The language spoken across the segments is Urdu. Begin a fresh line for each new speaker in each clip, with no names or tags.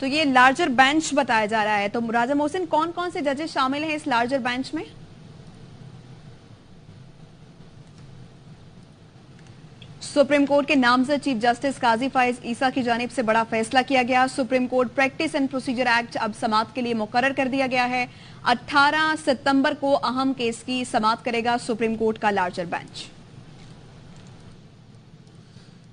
تو یہ لارجر بینچ بتایا جا رہا ہے، تو راجہ محسن کون کون سے ججز شامل ہیں اس لارجر بینچ میں؟ سپریم کورٹ کے نامزد چیف جسٹس قاضی فائز عیسیٰ کی جانب سے بڑا فیصلہ کیا گیا۔ Supreme court practice and procedure act اب سماعت کے لیے مقرر کر دیا گیا ہے۔ 18 ستمبر کو اہم کیس کی سماعت کرے گا سپریم کورٹ کا لارجر بینچ۔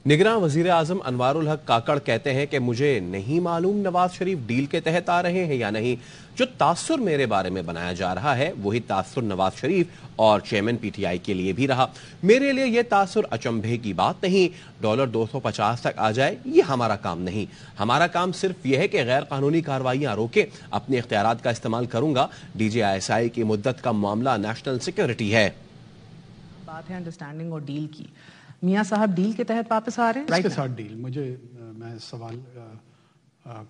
نگراں وزیر اعظم انوار الحق کاکڑ کہتے ہیں کہ مجھے نہیں معلوم نواز شریف ڈیل کے تحت آ رہے ہیں یا نہیں۔ جو تاثر میرے بارے میں بنایا جا رہا ہے وہی تاثر نواز شریف اور چیئرمین پی ٹی آئی کے لیے بھی رہا۔ میرے لیے یہ تاثر اچنبھے کی بات نہیں۔ ڈالر 250 تک آ جائے یہ ہمارا کام نہیں۔ ہمارا کام صرف یہ ہے کہ غیر قانونی کارروائیاں روکے۔ اپنے اختیارات کا استعمال کروں گا۔ D G I S I کی مدت کا معاملہ نیشنل سیکیورٹی ہے۔
بات ہے انڈرسٹینڈنگ اور ڈیل کی۔ میاں صاحب ڈیل کے تحت واپس آ رہے ہیں؟
اس کے ساتھ ڈیل میں سوال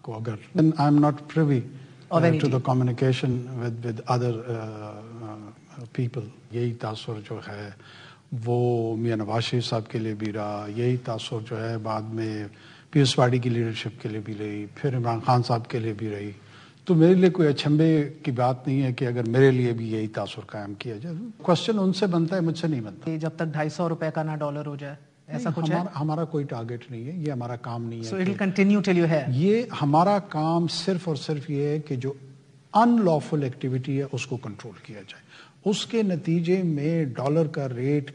کو اگر I am not privy to the communication with other people. یہی تاثر جو ہے وہ میاں نواز شریف صاحب کے لیے بھی رہا، یہی تاثر جو ہے بعد میں پیپلز پارٹی کی لیڈرشپ کے لیے بھی رہی، پھر عمران خان صاحب کے لیے بھی رہی۔ تو میرے لیے کوئی اچھمبے کی بات نہیں ہے کہ اگر میرے لیے بھی یہی تاثر قائم کیا جائے۔ کوشچن ان سے بنتا ہے، مجھ سے نہیں بنتا۔
جب تک 250 روپے کا نہ ڈالر ہو جائے ایسا کچھ ہے؟
ہمارا کوئی ٹارگٹ نہیں ہے، یہ ہمارا کام نہیں ہے۔
So it will continue till you have.
یہ ہمارا کام صرف اور صرف یہ ہے کہ جو ان لافل ایکٹیویٹی ہے اس کو کنٹرول کیا جائے۔ اس کے نتیجے میں ڈالر کا ریٹ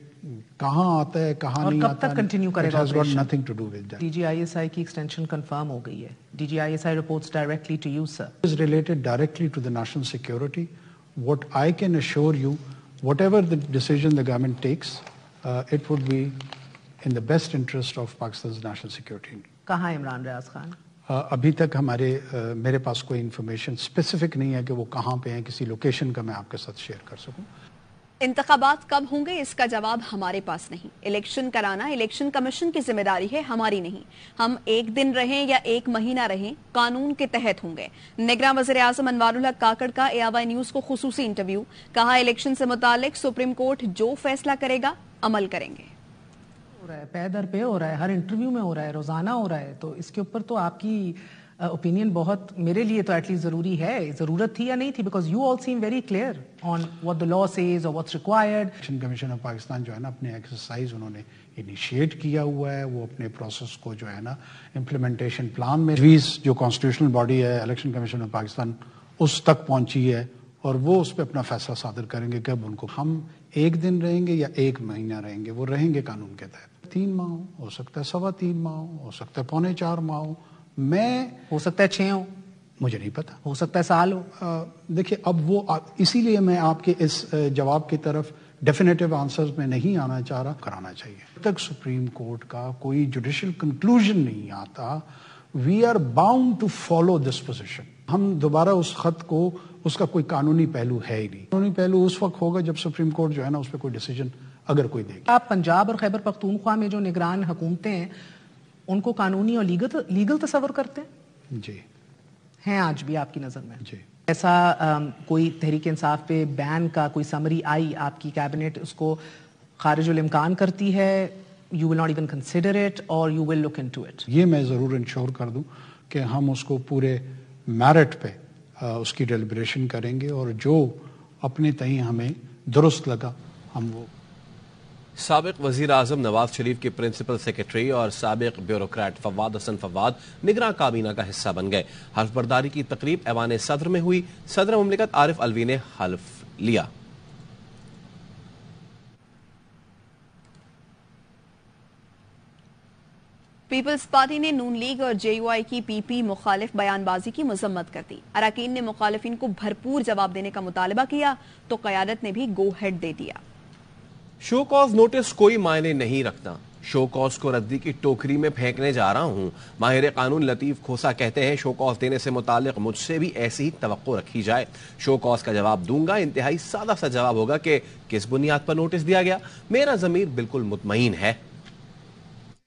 کہاں آتا ہے کہاں نہیں آتا ہے،
اور کب تک کنٹینیو کرے گا؟
It has got nothing to do with that.
D G I S I کی ایکسٹینشن کنفرم ہو گئی ہے۔ D G I S I reports directly to you, sir.
It is related directly to the national security. What I can assure you, whatever the decision the government takes, it would be in the best interest of Pakistan's national security.
کہاں عمران ریاض خان؟
ابھی تک میرے پاس کوئی انفارمیشن اسپیسیفک نہیں ہے کہ وہ کہاں پہ ہیں، کسی لوکیشن کا میں آپ کے ساتھ شیئر کر سکوں۔
انتخابات کب ہوں گے اس کا جواب ہمارے پاس نہیں۔ الیکشن کرانا الیکشن کمیشن کی ذمہ داری ہے، ہماری نہیں۔ ہم ایک دن رہیں یا ایک مہینہ رہیں قانون کے تحت ہوں گے۔ نگراں وزیر اعظم انوار الحق کاکڑ کا AIY نیوز کو خصوصی انٹرویو، کہا الیکشن سے متعلق سپریم کورٹ جو فیصلہ کرے گا عمل کریں گے۔
ہو رہا ہے، پے در پہ ہو رہا ہے، ہر انٹرویو میں ہو رہا ہے، روزانہ ہو رہا ہے، تو اس کے اوپر تو آپ کی اوپینین بہت میرے لیے تو ایٹ لیسٹ ضروری ہے۔ ضرورت تھی یا نہیں تھی؟ Because you all seem very clear on what the law says اور what's required.
Election commission of Pakistan جو ہے نا اپنے ایکسرسائز انہوں نے انیشیٹ کیا ہوا ہے، وہ اپنے پروسیس کو جو ہے نا امپلیمنٹیشن پلان میں جو کانسٹیٹیوشنل باڈی ہے الیکشن کمیشن آف پاکستان اس تک پہنچی ہے اور وہ اس پہ اپنا فیصلہ صادر کریں گے کب ان کو ہم ایک دن رہیں گے یا ایک مہینہ رہیں گے، وہ رہیں گے قانون کے تحت۔ 3 ماہ ہو سکتا ہے 3.25 ماہ ہو سکتا ہے 3.25 ماہ میں
ہو سکتا ہے 6 ہو،
مجھے نہیں پتا،
ہو سکتا ہے سال ہو۔
دیکھیں اب وہ اسی لیے میں آپ کے اس جواب کی طرف ڈیفینیٹو آنسرز میں نہیں آنا چاہ رہا۔ کرانا چاہیے جب تک سپریم کورٹ کا کوئی جوڈیشل کنکلوژن نہیں آتا، we are bound to follow this position. ہم دوبارہ اس خط کو، اس کا کوئی قانونی پہلو ہے ہی نہیں۔ قانونی پہلو اس وقت ہوگا جب سپریم کورٹ جو ہے نا اس پہ کوئی ڈیسیجن اگر کوئی دے گا۔
آپ پنجاب اور خیبر پختونخوا میں جو نگران حکومتیں ہیں ان کو قانونی اور لیگل تصور کرتے ہیں؟
جی
ہیں آج بھی آپ کی نظر میں؟
جی۔
ایسا کوئی تحریک انصاف پہ بین کا کوئی سمری آئی آپ کی کیبنٹ اس کو خارج الامکان کرتی ہے؟ You will not even consider it اور you will look into it?
یہ میں ضرور انشور کر دوں کہ ہم اس کو پورے میرٹ پہ اس کی ڈیلیبریشن کریں گے اور جو اپنے تئیں ہمیں درست لگا ہم وہ۔
سابق وزیر اعظم نواز شریف کے پرنسپل سیکرٹری اور سابق بیوروکریٹ فواد حسن فواد نگراں کابینہ کا حصہ بن گئے۔ حلف برداری کی تقریب ایوان صدر میں ہوئی۔ صدر مملکت عارف الوی نے حلف لیا۔
پیپلز پارٹی نے نون لیگ اور JUI کی PP مخالف بیان بازی کی مذمت کر دی۔ اراکین نے مخالفین کو بھرپور جواب دینے کا مطالبہ کیا تو قیادت نے بھی گو ہیڈ دے دیا۔
شو کاز نوٹس کوئی معنی نہیں رکھتا، شو کاز کو ردی کی ٹوکری میں پھینکنے جا رہا ہوں۔ ماہر قانون لطیف کھوسا کہتے ہیں شو کاز دینے سے متعلق مجھ سے بھی ایسی ہی توقع رکھی جائے۔ شو کاز کا جواب دوں گا، انتہائی سادہ سا جواب ہوگا کہ کس بنیاد پر نوٹس دیا گیا۔ میرا ضمیر بالکل مطمئن ہے۔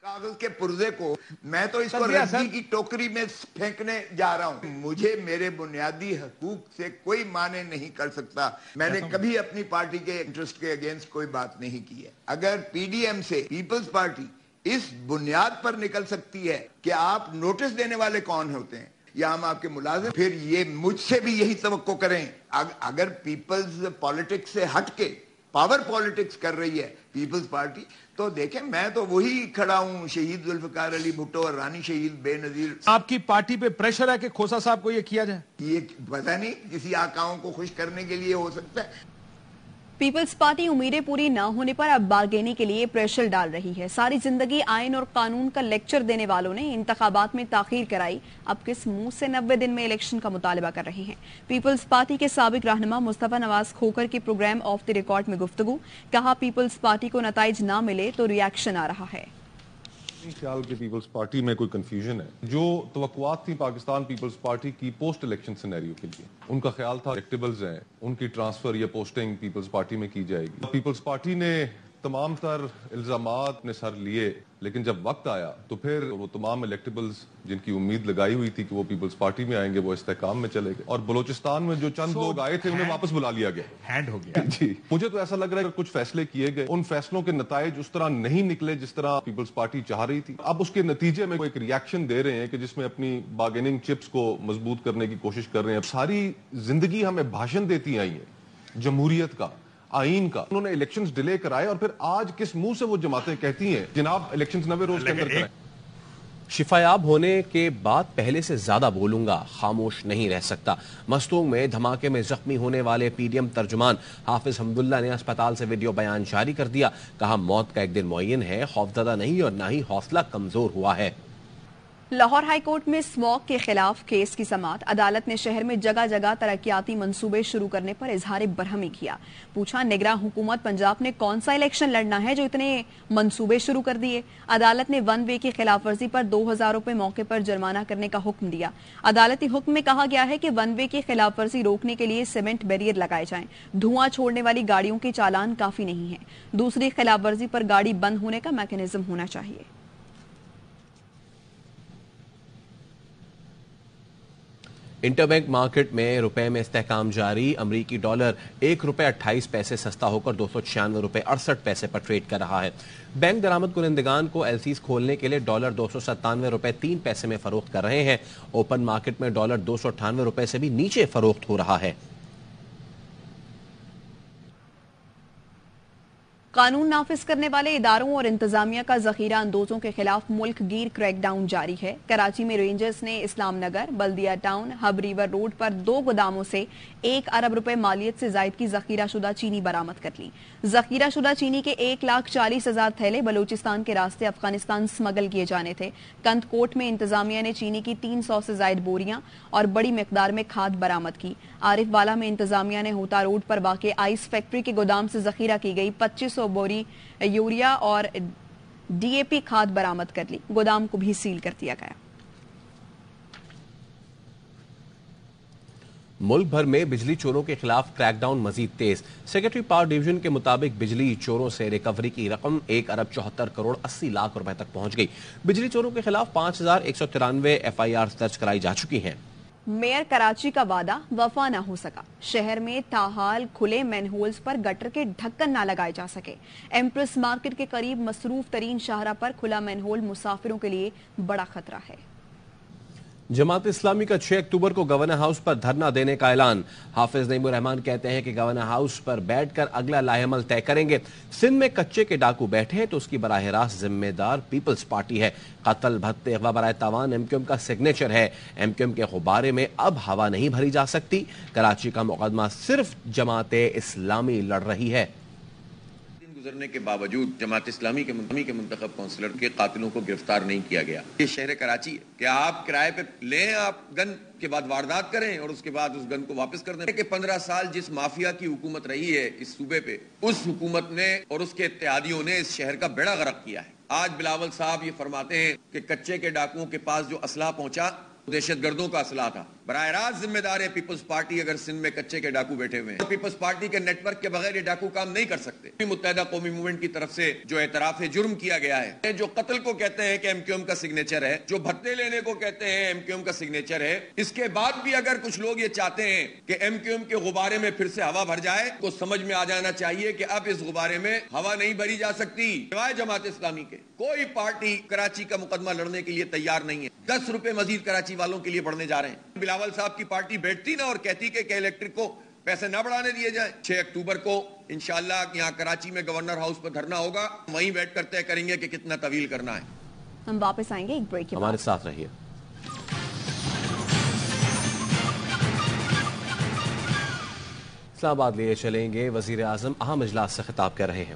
کاغذ کے پرزے کو میں تو اس کو ردی کی ٹوکری میں پھینکنے جا رہا ہوں۔ مجھے میرے بنیادی حقوق سے کوئی معنی نہیں کر سکتا۔ میں نے کبھی اپنی پارٹی کے انٹرسٹ کے اگینسٹ کوئی بات نہیں کی ہے۔ اگر PDM سے پیپلز پارٹی اس بنیاد پر نکل سکتی ہے کہ آپ نوٹس دینے والے کون ہوتے ہیں، یا ہم آپ کے ملازم. پھر یہ مجھ سے بھی یہی توقع کریں. اگر پیپلز پالیٹکس سے ہٹ کے پاور پالیٹکس کر رہی ہے پیپلز پارٹی, تو دیکھیں میں تو وہی کھڑا ہوں, شہید ذوالفقار علی بھٹو اور رانی شہید بے نظیر.
آپ کی پارٹی پہ پریشر ہے کہ کھوسا صاحب کو یہ کیا جائے؟
یہ پتہ نہیں, کسی آقاؤں کو خوش کرنے کے لیے ہو سکتا ہے.
پیپلز پارٹی امیدیں پوری نہ ہونے پر اب بارگینی کے لیے پریشر ڈال رہی ہے. ساری زندگی آئین اور قانون کا لیکچر دینے والوں نے انتخابات میں تاخیر کرائی, اب کس منہ سے 90 دن میں الیکشن کا مطالبہ کر رہے ہیں. پیپلز پارٹی کے سابق رہنما مصطفیٰ نواز کھوکھر کے پروگرام آف دی ریکارڈ میں گفتگو, کہا پیپلز پارٹی کو نتائج نہ ملے تو ریاکشن آ رہا ہے.
خیال کہ پیپلز پارٹی میں کوئی کنفیوژن ہے. جو توقعات تھی پاکستان پیپلز پارٹی کی پوسٹ الیکشن سینیریو کے لیے, ان کا خیال تھا الیکٹیبلز ہیں, ان کی ٹرانسفر یا پوسٹنگ پیپلز پارٹی میں کی جائے گی. پیپلز پارٹی نے تمام تر الزامات نے سر لیے, لیکن جب وقت آیا تو پھر وہ تمام الیکٹیبلز جن کی امید لگائی ہوئی تھی کہ وہ پیپلز پارٹی میں آئیں گے وہ استحکام میں چلے گئے, اور بلوچستان میں جو چند لوگ آئے تھے انہیں واپس بلا لیا گیا,
ہینڈ ہو گیا.
جی مجھے تو ایسا لگ رہا ہے کہ کچھ فیصلے کیے گئے, ان فیصلوں کے نتائج اس طرح نہیں نکلے جس طرح پیپلز پارٹی چاہ رہی تھی. اب اس کے نتیجے میں ایک ریاکشن دے رہے ہیں کہ جس میں اپنی بارگیننگ چپس کو مضبوط کرنے کی کوشش کر رہے ہیں. ساری زندگی ہمیں بھاشن دیتی آئی ہیں جمہوریت کا, آئین کا. انہوں نے الیکشنز ڈیلے کرائے اور پھر آج کس منہ سے وہ جماعتیں کہتی ہیں جناب الیکشنز 90 روز کے اندر کرائیں.
شفایاب ہونے کے بعد پہلے سے زیادہ بولوں گا, خاموش نہیں رہ سکتا. مستونگ میں دھماکے میں زخمی ہونے والے پی ڈی ایم ترجمان حافظ حمداللہ نے اسپتال سے ویڈیو بیان جاری کر دیا. کہا موت کا ایک دن معین ہے, خوفزدہ نہیں اور نہ ہی حوصلہ کمزور ہوا ہے.
لاہور ہائی کورٹ میں اسموگ کے خلاف کیس کی سماعت. عدالت نے شہر میں جگہ جگہ ترقیاتی منصوبے شروع کرنے پر اظہار برہمی کیا. پوچھا نگراں حکومت پنجاب نے کون سا الیکشن لڑنا ہے جو اتنے منصوبے شروع کر دیے. عدالت نے ون وے کی خلاف ورزی پر 2000 روپے موقع پر جرمانہ کرنے کا حکم دیا. عدالتی حکم میں کہا گیا ہے کہ ون وے کی خلاف ورزی روکنے کے لیے سیمنٹ بیریئر لگائے جائیں. دھواں چھوڑنے والی گاڑیوں کے چالان کافی نہیں ہیں. دوسری خلاف ورزی پر گاڑی بند ہونے کا میکینزم ہونا چاہیے.
انٹر بینک مارکیٹ میں روپے میں استحکام جاری. امریکی ڈالر ₹1.28 سستا ہو کر $296.68 پر ٹریڈ کر رہا ہے. بینک درآمد کنندگان کو ایل سیز کھولنے کے لیے ڈالر $297.03 میں فروخت کر رہے ہیں. اوپن مارکیٹ میں ڈالر $298 سے بھی نیچے فروخت ہو رہا ہے.
قانون نافذ کرنے والے اداروں اور انتظامیہ کا ذخیرہ اندوزوں کے خلاف ملک گیر کریک ڈاؤن جاری ہے. کراچی میں رینجرز نے اسلام نگر, بلدیہ ٹاؤن, ہب ریور روڈ پر 2 گوداموں سے 1 ارب روپے مالیت سے زائد کی ذخیرہ شدہ چینی برآمد کر لی. ذخیرہ شدہ چینی کے 1,40,000 تھیلے بلوچستان کے راستے افغانستان سمگل کیے جانے تھے. کند کوٹ میں انتظامیہ نے چینی کی 300 سے زائد بوریاں اور بڑی مقدار میں کھاد برآمد کی. عارف والا میں انتظامیہ نے ہوتا روڈ پر واقع آئس فیکٹری کے گودام سے ذخیرہ کی گئی 2500 بوری یوریا اور ڈی اے پی کھاد برآمد کر لی. گودام کو بھی سیل کر دیا گیا.
ملک بھر میں بجلی چوروں کے خلاف کریک ڈاؤن مزید تیز. سیکرٹری پاور ڈویژن کے مطابق بجلی چوروں سے ریکوری کی رقم 1,74,80,00,000 روپے تک پہنچ گئی. بجلی چوروں کے خلاف 5,193 FIR درج کرائی جا چکی ہیں.
میئر کراچی کا وعدہ وفا نہ ہو سکا. شہر میں تاحال کھلے مین ہولز پر گٹر کے ڈھکن نہ لگائے جا سکے. ایمپریس مارکیٹ کے قریب مصروف ترین شاہراہ پر کھلا مین ہول مسافروں کے لیے بڑا خطرہ ہے.
جماعت اسلامی کا 6 اکتوبر کو گورنر ہاؤس پر دھرنا دینے کا اعلان. حافظ نعیم الرحمان کہتے ہیں کہ گورنر ہاؤس پر بیٹھ کر اگلا لاہ عمل طے کریں گے. سندھ میں کچے کے ڈاکو بیٹھے ہیں تو اس کی براہ راست ذمہ دار پیپلز پارٹی ہے. قتل بھتے اغوا برائے تاوان ایم کیو ایم کا سگنیچر ہے. ایم کیو ایم کے غبارے میں اب ہوا نہیں بھری جا سکتی. کراچی کا مقدمہ صرف جماعت اسلامی لڑ رہی ہے.
گزرنے کے باوجود جماعت اسلامی کے منتخب کونسلر کے قاتلوں کو گرفتار نہیں کیا گیا. یہ شہر کراچی ہے. کیا آپ کرائے پہ لیں, آپ گن کے بعد واردات کریں اور اس کے بعد اس گن کو واپس کر دیں؟ کہ 15 سال جس مافیا کی حکومت رہی ہے اس صوبے پہ, اس حکومت نے اور اس کے اتحادیوں نے اس شہر کا بیڑا غرق کیا ہے. آج بلاول صاحب یہ فرماتے ہیں کہ کچے کے ڈاکوؤں کے پاس جو اسلحہ پہنچا دہشت گردوں کا اسلحہ تھا. براہ راست ذمہ دار ہے پیپلز پارٹی اگر سندھ میں کچے کے ڈاکو بیٹھے ہوئے ہیں. پیپلز پارٹی کے نیٹ ورک کے بغیر یہ ڈاکو کام نہیں کر سکتے. متحدہ قومی موومنٹ کی طرف سے جو اعتراف جرم کیا گیا ہے, جو قتل کو کہتے ہیں کہ ایم کیو ایم کا سگنیچر ہے, جو بھتے لینے کو کہتے ہیں ایم کیو ایم کا سگنیچر ہے, اس کے بعد بھی اگر کچھ لوگ یہ چاہتے ہیں کہ ایم کیو ایم کے غبارے میں پھر سے ہوا بھر جائے, تو سمجھ میں آ جانا چاہیے کہ اب اس غبارے میں ہوا نہیں بھری جا سکتی. سوائے جماعت اسلامی کے کوئی پارٹی کراچی کا مقدمہ لڑنے کے لیے تیار نہیں ہے. 10 روپے مزید کراچی والوں کے لیے بڑھنے جا رہے ہیں. بلاول صاحب کی پارٹی بیٹھتی نا اور کہتی کہ الیکٹرک کو پیسے نہ بڑھانے دیے جائیں. 6 اکتوبر کو انشاءاللہ یہاں کراچی میں گورنر ہاؤس پر دھرنا ہوگا, وہیں بیٹھ کر طے کریں گے کہ کتنا طویل کرنا ہے.
ہم واپس آئیں گے ایک بریک کے بعد.
ہمارے ساتھ رہیے. اسلام آباد لیے چلیں گے. وزیر اعظم اہم اجلاس سے خطاب کر رہے ہیں.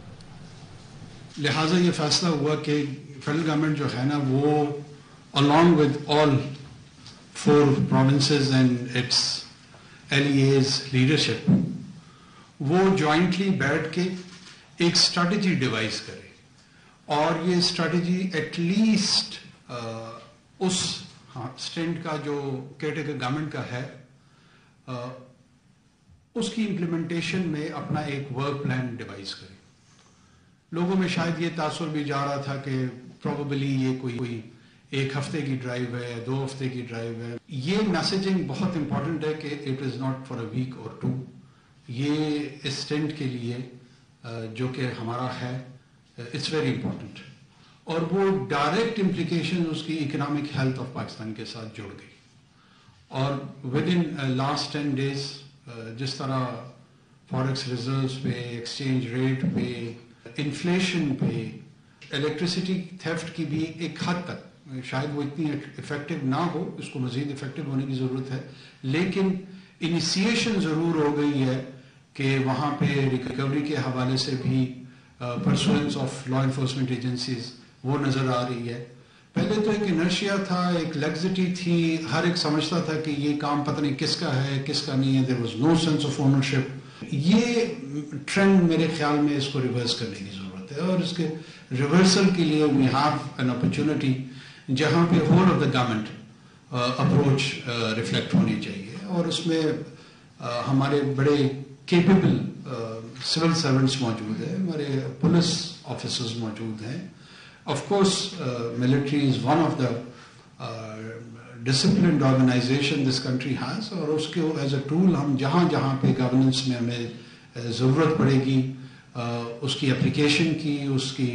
لہٰذا یہ فیصلہ ہوا کہ فیڈرل گورنمنٹ جو ہے نا وہ along with all 4 provinces and its LEA's leadership وہ jointly بیٹھ کے ایک اسٹریٹجی ڈیوائز کرے, اور یہ اسٹریٹجی ایٹ لیسٹ اس اسٹینڈ کا جو کیٹیگر گورنمنٹ کا ہے اس کی امپلیمنٹیشن میں اپنا ایک ورک پلان ڈیوائز کرے. لوگوں میں شاید یہ تاثر بھی جا رہا تھا کہ پروبیبلی یہ کوئی 1 ہفتے کی ڈرائیو ہے, 2 ہفتے کی ڈرائیو ہے. یہ میسیجنگ بہت امپورٹنٹ ہے کہ it is not for a week اور 2. یہ اسٹینٹ کے لیے جو کہ ہمارا ہے اٹس ویری امپورٹنٹ, اور وہ ڈائریکٹ امپلیکیشن اس کی اکنامک ہیلتھ آف پاکستان کے ساتھ جڑ گئی. اور ود ان لاسٹ 10 days جس طرح فاریکس ریزروز پہ, ایکسچینج ریٹ پہ, انفلیشن پہ, الیکٹریسٹی تھیفٹ کی بھی ایک حد تک, شاید وہ اتنی افیکٹو نہ ہو, اس کو مزید افیکٹو ہونے کی ضرورت ہے, لیکن انیسیشن ضرور ہو گئی ہے کہ وہاں پہ ریکوری کے حوالے سے بھی pursuance of law enforcement agencies وہ نظر آ رہی ہے. پہلے تو ایک انرشیا تھا, ایک لیگزٹی تھی, ہر ایک سمجھتا تھا کہ یہ کام پتہ نہیں کس کا ہے کس کا نہیں ہے, there was no sense of ownership. یہ ٹرینڈ میرے خیال میں اس کو ریورس کرنے کی ضرورت ہے, اور اس کے ریورسل کے لیے وی ہیو این اپرچونٹی جہاں پہ whole of the government approach reflect ہونی چاہیے, اور اس میں ہمارے بڑے کیپیبل سول سرونٹس موجود ہیں, ہمارے پولیس آفیسرز موجود ہیں. Of course military is one of the disciplined organisation this country has, اور اس کے ایز اے ٹول ہم جہاں جہاں پہ گورننس میں ہمیں ضرورت پڑے گی اس کی اپلیکیشن کی, اس کی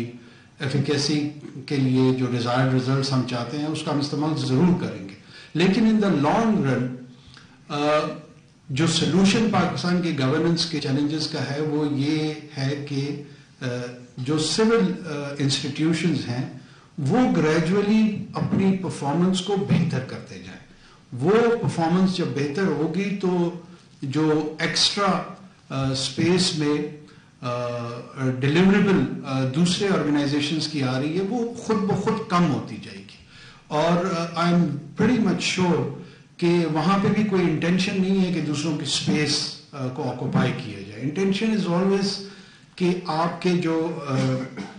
ایفیکیسی کے لیے جو ڈیزائرڈ ریزلٹس ہم چاہتے ہیں اس کا ہم استعمال ضرور کریں گے. لیکن ان دا لانگ رن جو سلوشن پاکستان کے گورننس کے چیلنجز کا ہے وہ یہ ہے کہ جو سول انسٹیٹیوشنز ہیں وہ گریجولی اپنی پرفارمنس کو بہتر کرتے جائیں. وہ پرفارمنس جب بہتر ہوگی تو جو ایکسٹرا اسپیس میں ڈیلیوریبل دوسرے آرگنائزیشنز کی آ رہی ہے وہ خود بخود کم ہوتی جائے گی. اور I am pretty much sure کہ وہاں پہ بھی کوئی انٹینشن نہیں ہے کہ دوسروں کی اسپیس کو آکوپائی کیا جائے. انٹینشن از آلویز کہ آپ کے جو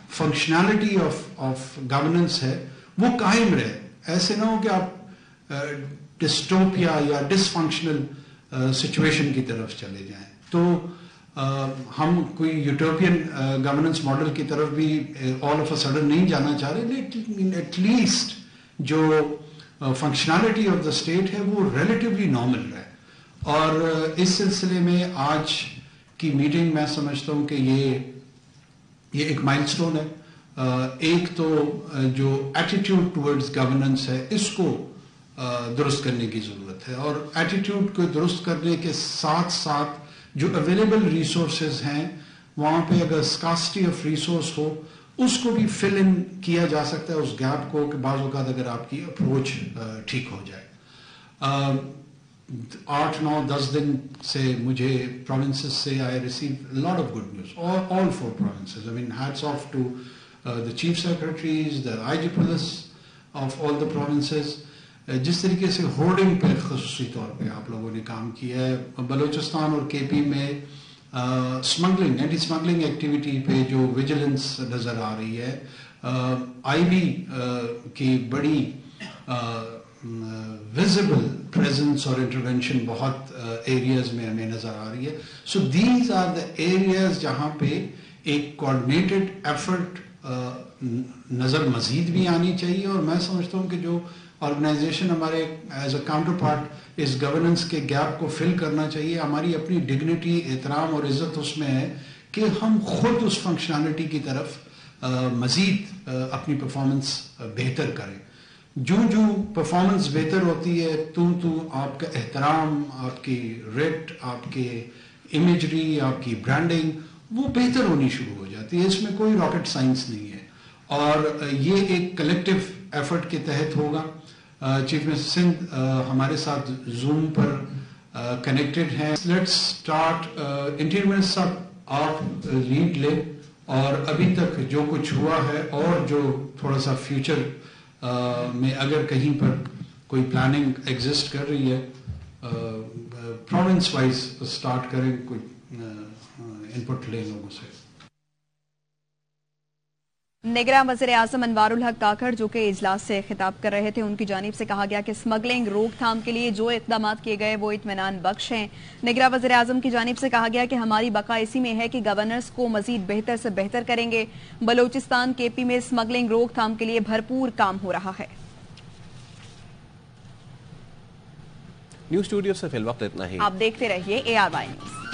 فنکشنالٹی آف گورننس ہے وہ قائم رہے. ایسے نہ ہو کہ آپ ڈسٹوپیا یا ڈس فنکشنل سچویشن کی طرف چلے جائیں. تو ہم کوئی یوٹوپین گورننس ماڈل کی طرف بھی آل آف اے سڈن نہیں جانا چاہ رہے, لیکن ایٹ لیسٹ جو فنکشنالٹی آف دا اسٹیٹ ہے وہ ریلیٹیولی نارمل رہے. اور اس سلسلے میں آج کی میٹنگ میں سمجھتا ہوں کہ یہ ایک مائل سٹون ہے. ایک تو جو ایٹیٹیوڈ ٹورڈز گورننس ہے اس کو درست کرنے کی ضرورت ہے, اور ایٹیٹیوڈ کو درست کرنے کے ساتھ ساتھ جو اویلیبل ریسورسز ہیں وہاں پہ اگر اسکاسٹی آف ریسورس ہو اس کو بھی فل ان کیا جا سکتا ہے, اس گیپ کو, کہ بعض اوقات اگر آپ کی اپروچ ٹھیک ہو جائے. 8-9-10 دن سے مجھے پروونسز سے I receive lot of good news, all 4 provinces. I mean hats off to the chief secretaries, the IG police of all the provinces. جس طریقے سے ہورڈنگ پہ خصوصی طور پہ آپ لوگوں نے کام کیا ہے. بلوچستان اور کے پی میں اسمگلنگ, اینٹی اسمگلنگ ایکٹیویٹی پہ جو ویجیلنس نظر آ رہی ہے, آئی بی کی بڑی ویزیبل presence اور intervention بہت areas میں ہمیں نظر آ رہی ہے. So these are the areas جہاں پہ ایک coordinated effort نظر مزید بھی آنی چاہیے. اور میں سمجھتا ہوں کہ جو آرگنائزیشن ہمارے ایز اے کاؤنٹر پارٹ اس گورننس کے گیپ کو فل کرنا چاہیے. ہماری اپنی ڈگنیٹی، احترام اور عزت اس میں ہے کہ ہم خود اس فنکشنالٹی کی طرف مزید اپنی پرفارمنس بہتر کریں. جو پرفارمنس بہتر ہوتی ہے تو آپ کا احترام، آپ کی ریٹ، آپ کے امیجری، آپ کی برانڈنگ وہ بہتر ہونی شروع ہو جاتی ہے. اس میں کوئی راکٹ سائنس نہیں ہے اور یہ ایک کلیکٹیو ایفرٹ کے تحت ہوگا. چیف منسٹر سندھ ہمارے ساتھ زوم پر کنیکٹڈ ہیں. Let's start. انٹیریئر منسٹر صاحب آپ لیڈ لیں اور ابھی تک جو کچھ ہوا ہے اور جو تھوڑا سا فیوچر میں اگر کہیں پر کوئی پلاننگ ایگزسٹ کر رہی ہے پروونس وائز اسٹارٹ کریں، کوئی انپٹ لیں لوگوں سے.
نگراں وزیر اعظم انوار الحق کاکڑ جو کہ اجلاس سے خطاب کر رہے تھے، ان کی جانب سے کہا گیا کہ اسمگلنگ روک تھام کے لیے جو اقدامات کیے گئے وہ اطمینان بخش ہیں. نگراں وزیر اعظم کی جانب سے کہا گیا کہ ہماری بقا اسی میں ہے کہ گورننس کو مزید بہتر سے بہتر کریں گے. بلوچستان کے پی میں اسمگلنگ روک تھام کے لیے بھرپور کام ہو رہا ہے.
نیوز اسٹوڈیو سے فی الوقت اتنا ہی.
آپ دیکھتے رہیے ARY نیوز.